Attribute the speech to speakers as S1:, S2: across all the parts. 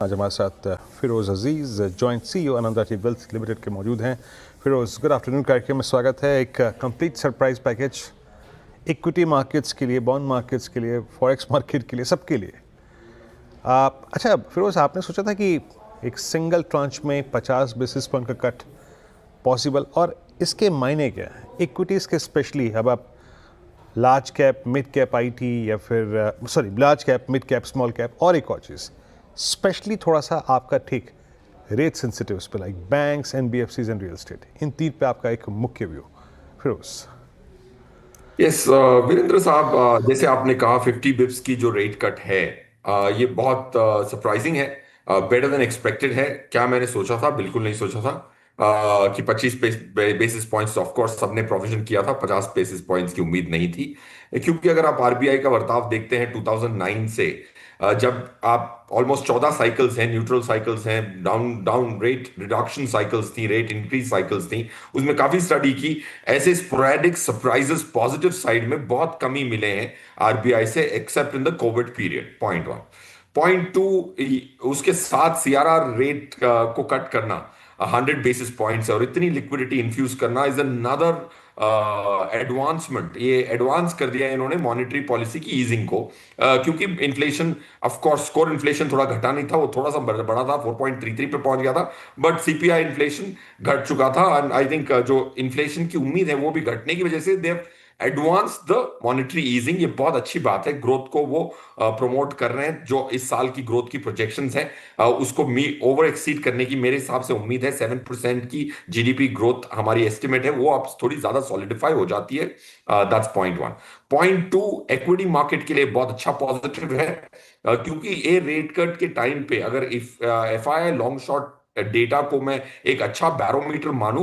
S1: आज हमारे साथ फिरोज़ अजीज़ जॉइंट सीईओ आनंदाची वेल्थ लिमिटेड के मौजूद हैं। Firoz, good afternoon. कार्यक्रम में स्वागत है। एक complete surprise package equity markets के लिए, बॉन्ड मार्केट्स के लिए, फॉरेक्स मार्केट के लिए, सबके लिए। अच्छा फिरोज़, आपने सोचा था कि एक सिंगल ट्रांच में 50 बेसिस पॉइंट का कट पॉसिबल, और इसके मायने क्या है इक्विटीज़ के स्पेशली? अब आप large cap, mid cap IT, या फिर large cap, mid cap, small cap, और एक और चीज़ स्पेशली थोड़ा सा आपका ठीक रेट सेंसिटिव पे, like banks, NBFCs and real estate, इन तीन पे आपका एक मुख्य व्यू। फिरोज।
S2: यस वीरेंद्र साहब, जैसे आपने कहा 50 बिप्स की जो रेट कट है, ये बहुत सरप्राइजिंग है। बेटर देन एक्सपेक्टेड है। क्या मैंने सोचा था? बिल्कुल नहीं सोचा था कि 25 बेसिस पॉइंट्स। ऑफ कोर्स सबने प्रोविजन किया था, 50 बेसिस पॉइंट्स की उम्मीद नहीं थी। क्योंकि अगर आप आरबीआई का बर्ताव देखते हैं 2009 से, जब आप ऑलमोस्ट 14 साइकिल्स हैं, न्यूट्रल साइकिल्स हैं, down down rate reduction cycles थी, रेट इंक्रीज साइकिल्स थी, उसमें काफी स्टडी की। ऐसे स्पोरेडिक सरप्राइजेस पॉजिटिव साइड में बहुत कम ही मिले हैं आरबीआई से, accept in the Covid period. Point one. Point two, उसके साथ सीआरआर रेट को कट करना 100 बेसिस पॉइंट्स और इतनी लिक्विडिटी इंफ्यूज करना इज अनदर एडवांसमेंट। ये एडवांस कर दिया इन्होंने मॉनेटरी पॉलिसी की ईजिंग को, क्योंकि inflation, of course core inflation थोड़ा घटा नहीं था, वो थोड़ा सा बढ़ा था, 4.33 पे पहुंच गया था। बट सीपीआई इन्फ्लेशन घट चुका था, एंड आई थिंक जो इन्फ्लेशन की उम्मीद है वो भी घटने की वजह से दे एडवांस द मॉनेटरी ईजिंग। ये बहुत अच्छी बात है। ग्रोथ को वो प्रमोट कर रहे हैं। जो इस साल की ग्रोथ की प्रोजेक्शंस है, उसको मी ओवर एक्सीड करने की मेरे हिसाब से उम्मीद है। 7% की जीडीपी ग्रोथ हमारी एस्टिमेट है, वो अब थोड़ी ज्यादा सॉलिडिफाई हो जाती है। That's point one. Point two, equity market के लिए बहुत अच्छा पॉजिटिव है, क्योंकि ये रेट कट के टाइम पे अगर एफआईआई लॉन्ग शॉर्ट डेटा को मैं एक अच्छा बैरोमीटर मानूं,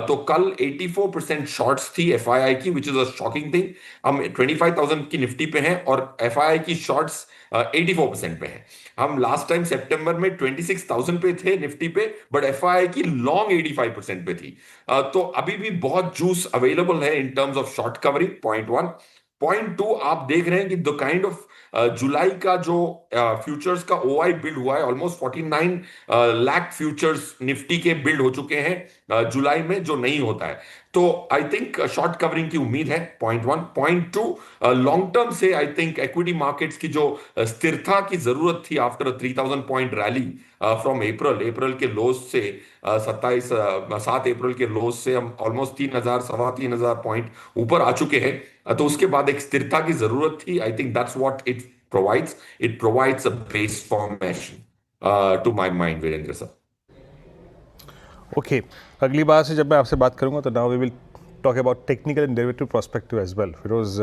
S2: तो कल 84% शॉर्ट्स थी एफआईआई की, which is a shocking thing. हम 25,000 की निफ्टी पे हैं और एफआईआई की शॉर्ट्स 84% पे हैं। हम लास्ट टाइम सितंबर में 26,000 पे थे निफ्टी पे, बट एफआईआई की लॉन्ग 85% पे थी। तो अभी भी बहुत जूस अवेलेबल है इन terms of short covering. Point one. Point two, आप देख रहे हैं कि द काइंड ऑफ जुलाई का जो फ्यूचर्स का ओआई बिल्ड हुआ है, ऑलमोस्ट 49 लाख फ्यूचर्स निफ्टी के बिल्ड हो चुके हैं जुलाई में, जो नहीं होता है। तो आई थिंक शॉर्ट कवरिंग की उम्मीद है। Point one. Point two, long term से आई थिंक इक्विटी मार्केट्स की जो स्थिरता की जरूरत थी after 3,000 point rally from April के लोज से, 7 अप्रैल के लोज से हम ऑलमोस्ट 3,000 सवा 3,000 पॉइंट ऊपर आ चुके हैं। तो उसके बाद एक स्थिरता की जरूरत थी। I think that's what it provides a base formation to my mind, Virendra sir.
S1: Okay, अगली बार से जब मैं आपसे बात करूंगा तो now we will talk about technical and derivative prospective as well. Firoz,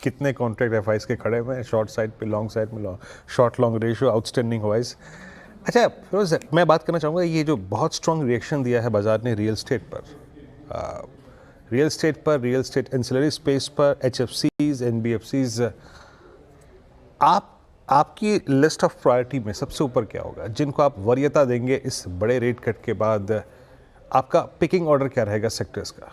S1: कितने कॉन्ट्रैक्ट एफआईस के खड़े हुए हैं शॉर्ट साइड पे, लॉन्ग साइड में, short long ratio outstanding wise? अच्छा फिरोज, मैं बात करना चाहूँगा, ये जो बहुत स्ट्रॉन्ग रिएक्शन दिया है बाजार ने रियल स्टेट पर, रियल एस्टेट एंसिलरी स्पेस पर, एचएफसीज, एनबीएफसीज, आपकी लिस्ट ऑफ प्रायोरिटी में सबसे ऊपर क्या होगा जिनको आप वरीयता देंगे इस बड़े रेट कट के बाद? आपका पिकिंग ऑर्डर क्या रहेगा सेक्टर्स का?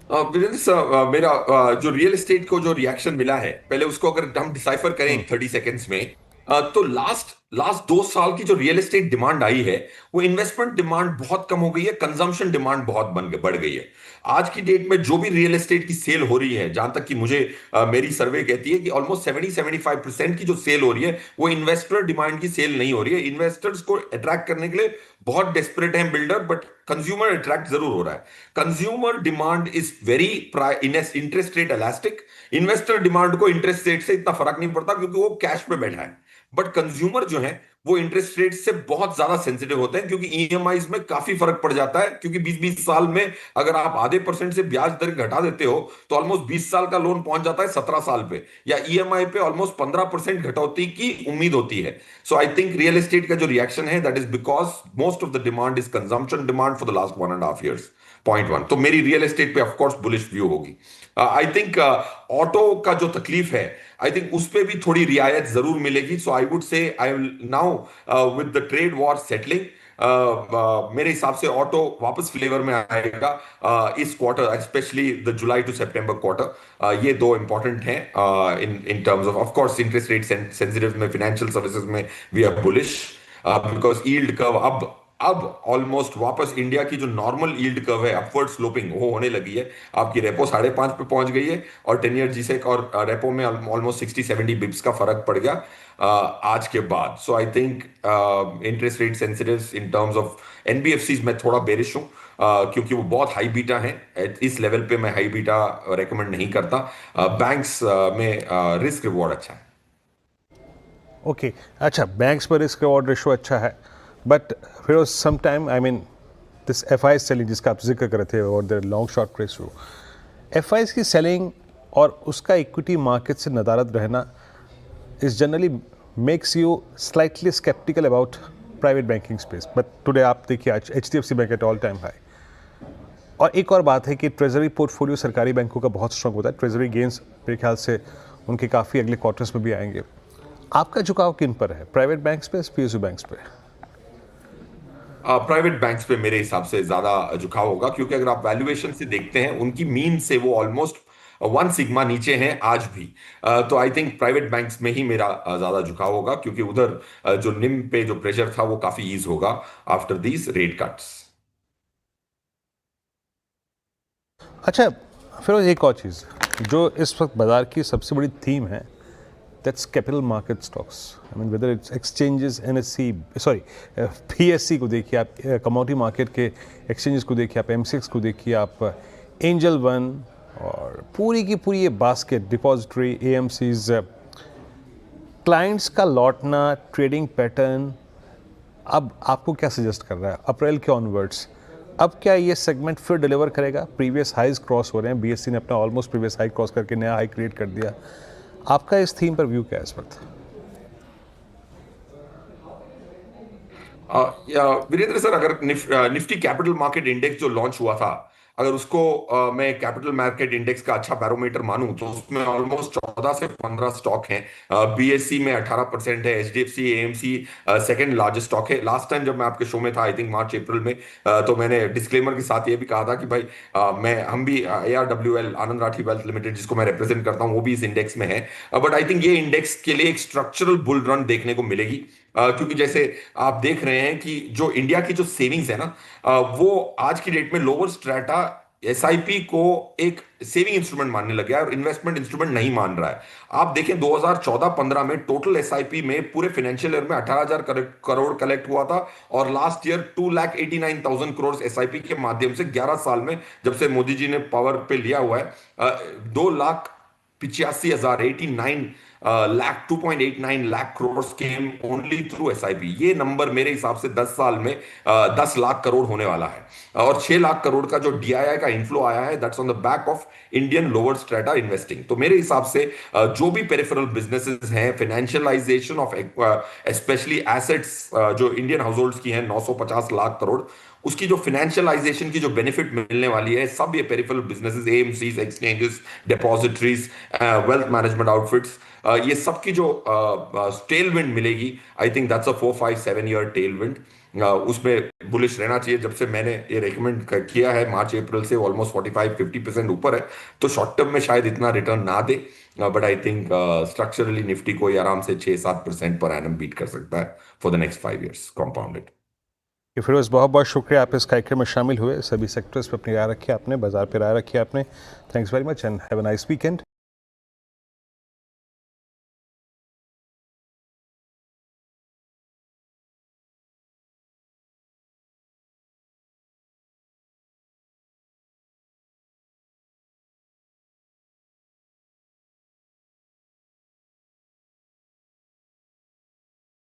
S2: वीरेंद्र सर, मेरा जो रियल एस्टेट को जो रिएक्शन मिला है, पहले उसको अगर हम डिसाइफर करें 30 सेकेंड्स में, तो लास्ट लास्ट 2 साल की जो रियल एस्टेट डिमांड आई है, वो इन्वेस्टमेंट डिमांड बहुत कम हो गई है, कंजम्पशन डिमांड बहुत बढ़ गई है। आज की डेट में जो भी रियल एस्टेट की सेल हो रही है, जहां तक कि मुझे मेरी सर्वे कहती है कि ऑलमोस्ट 70-75% की जो सेल हो रही है, वो इन्वेस्टर डिमांड की सेल नहीं हो रही है। इन्वेस्टर्स को अट्रैक्ट करने के लिए बहुत डेस्परेट हैं बिल्डर, बट कंज्यूमर अट्रैक्ट जरूर हो रहा है। Consumer demand is very interest rate elastic. Investor demand को इंटरेस्ट रेट से इतना फर्क नहीं पड़ता, क्योंकि वो कैश पे बैठा है। बट कंज्यूमर जो है वो इंटरेस्ट रेट से बहुत ज्यादा सेंसिटिव होते हैं, क्योंकि ईएमआईज में काफी फर्क पड़ जाता है। क्योंकि 20-20 साल में अगर आप आधे % से ब्याज दर घटा देते हो, तो ऑलमोस्ट 20 साल का लोन पहुंच जाता है 17 साल पे, या ईएमआई पे ऑलमोस्ट 15% घटौती की उम्मीद होती है। सो आई थिंक रियल एस्टेट का जो रिएक्शन है, that is because most of the demand is consumption demand for the last 1.5 years। Point one. तो मेरी रियल एस्टेट पे ऑफकोर्स बुलिश व्यू होगी। आई थिंक ऑटो का जो तकलीफ है, आई थिंक उस पे भी थोड़ी रियायत जरूर मिलेगी। सो I would say, I will now, with the trade war settling, मेरे हिसाब से ऑटो वापस फ्लेवर में आएगा इस quarter, specially the July to September quarter. ये दो इंपॉर्टेंट हैं in in terms of course interest rate sensitive में, फाइनेंशियल सर्विसेज में we are bullish because yield curve अब ऑलमोस्ट वापस इंडिया की जो नॉर्मल यील्ड कर्व है अपवर्ड स्लोपिंग वो होने लगी है। आपकी रेपो 5.5 पे पहुंच गई है और 10 ईयर जीसेक और रेपो में ऑलमोस्ट 60-70 बिप्स का फर्क पड़ गया आज के बाद। So I think interest rate sensitive in terms of NBFCs में थोड़ा बेरिश हूँ क्योंकि वो बहुत हाई बीटा है। इस लेवल पे मैं हाई बीटा रेकमेंड नहीं करता। बैंक्स में रिस्क रिवॉर्ड अच्छा है।
S1: ओके अच्छा, बैंक्स पर रिस्क रिवॉर्ड रेशो अच्छा है, बट फिर some time I mean this F I selling जिसका आप जिक्र कर रहे थे और the long short ratio, F I की सेलिंग और उसका इक्विटी मार्केट से नदारद रहना is generally makes you slightly sceptical about private banking space. But today आप देखिए आज HDFC bank at all time high. और एक और बात है कि ट्रेजरी पोर्टफोलियो सरकारी बैंकों का बहुत स्ट्रांग होता है, ट्रेजरी गेंस मेरे ख्याल से उनके काफ़ी अगले क्वार्टर्स में भी आएंगे। आपका झुकाव किन पर है, प्राइवेट बैंक्स पे, PSU बैंक्स पे?
S2: प्राइवेट बैंक्स पे मेरे हिसाब से ज्यादा झुकाव होगा क्योंकि अगर आप वैल्यूएशन से देखते हैं उनकी मीन से वो ऑलमोस्ट 1 सिग्मा नीचे हैं आज भी। तो आई थिंक प्राइवेट बैंक्स में ही मेरा ज्यादा झुकाव होगा क्योंकि उधर जो निम पे जो प्रेशर था वो काफी ईज होगा आफ्टर दीज रेट कट्स।
S1: अच्छा फिर एक और चीज़ जो इस वक्त बाजार की सबसे बड़ी थीम है, that's capital market stocks. I mean whether it's exchanges, NSE, sorry PSC को देखिए आप, कमोडिटी मार्केट के एक्सचेंजेस को देखिए आप, MCX को देखिए आप, एंजल वन और पूरी की पूरी ये बास्केट, डिपॉजिटरी, AMCs, क्लाइंट्स का लौटना, ट्रेडिंग पैटर्न अब आपको क्या सजेस्ट कर रहा है अप्रैल के ऑनवर्ड्स? अब क्या ये सेगमेंट फिर डिलीवर करेगा? प्रीवियस हाइज क्रॉस हो रहे हैं, BSE ने अपना ऑलमोस्ट प्रीवियस हाई क्रॉस करके नया हाई क्रिएट कर दिया। आपका इस थीम पर व्यू क्या है इस वक्त?
S2: वीरेंद्र सर, अगर निफ्टी कैपिटल मार्केट इंडेक्स जो लॉन्च हुआ था, अगर उसको मैं कैपिटल मार्केट इंडेक्स का अच्छा बैरोमीटर मानूं तो उसमें ऑलमोस्ट 14 से 15 स्टॉक हैं। BSE में 18% है, HDFC AMC second largest stock है। लास्ट टाइम जब मैं आपके शो में था, आई थिंक मार्च अप्रैल में, तो मैंने डिस्क्लेमर के साथ ये भी कहा था कि भाई हम भी ARWL आनंद राठी वेल्थ लिमिटेड जिसको मैं रिप्रेजेंट करता हूं वो भी इस इंडेक्स में है। बट आई थिंक ये इंडेक्स के लिए एक स्ट्रक्चरल बुल रन देखने को मिलेगी क्योंकि जैसे आप देख रहे हैं कि जो इंडिया की जो सेविंग्स है ना, वो आज की डेट में लोअर स्ट्रेटा SIP को एक सेविंग इंस्ट्रूमेंट मानने लग गया है और इन्वेस्टमेंट इंस्ट्रूमेंट नहीं मान रहा है। आप देखें 2014-15 में टोटल SIP में पूरे फाइनेंशियल ईयर में 18,000 करोड़ कलेक्ट हुआ था और लास्ट ईयर 2,89,000 करोड़ SIP के माध्यम से 11 साल में, जब से मोदी जी ने पावर पे लिया हुआ है, 2,85,000 89 लाख 2.89 लाख करोड़ केम ओनली थ्रू SIP। ये नंबर मेरे हिसाब से 10 साल में 10 लाख करोड़ होने वाला है और 6 लाख करोड़ का जो DII का इनफ्लो आया है, that's on the back of Indian lower strata investing. तो मेरे हिसाब से जो भी पेरिफेरल बिजनेसेस हैं, फाइनेंशियलाइजेशन ऑफ स्पेशली एसेट्स जो इंडियन हाउस होल्ड्स की हैं 950 लाख करोड़, उसकी जो फाइनेंशियलाइजेशन की जो बेनिफिट मिलने वाली है, सब ये peripheral businesses, AMCs, exchanges, depositories, wealth management outfits, ये सब की जो टेल विंड मिलेगी, I think that's a 4-5-7 year tail wind. उसमें बुलिश रहना चाहिए। जब से मैंने ये रेकमेंड किया है मार्च अप्रैल से ऑलमोस्ट 45-50% ऊपर है, तो शॉर्ट टर्म में शायद इतना रिटर्न ना दे, but I think structurally Nifty को आराम से 6-7% पर एनम बीट कर सकता है for the next 5 years compounded.
S1: Firoz बहुत बहुत शुक्रिया, आप इस कार्यक्रम में शामिल हुए, सभी सेक्टर्स पर अपनी राय रखी आपने, बाजार पर राय रखी आपने। Thanks very much and have a nice weekend.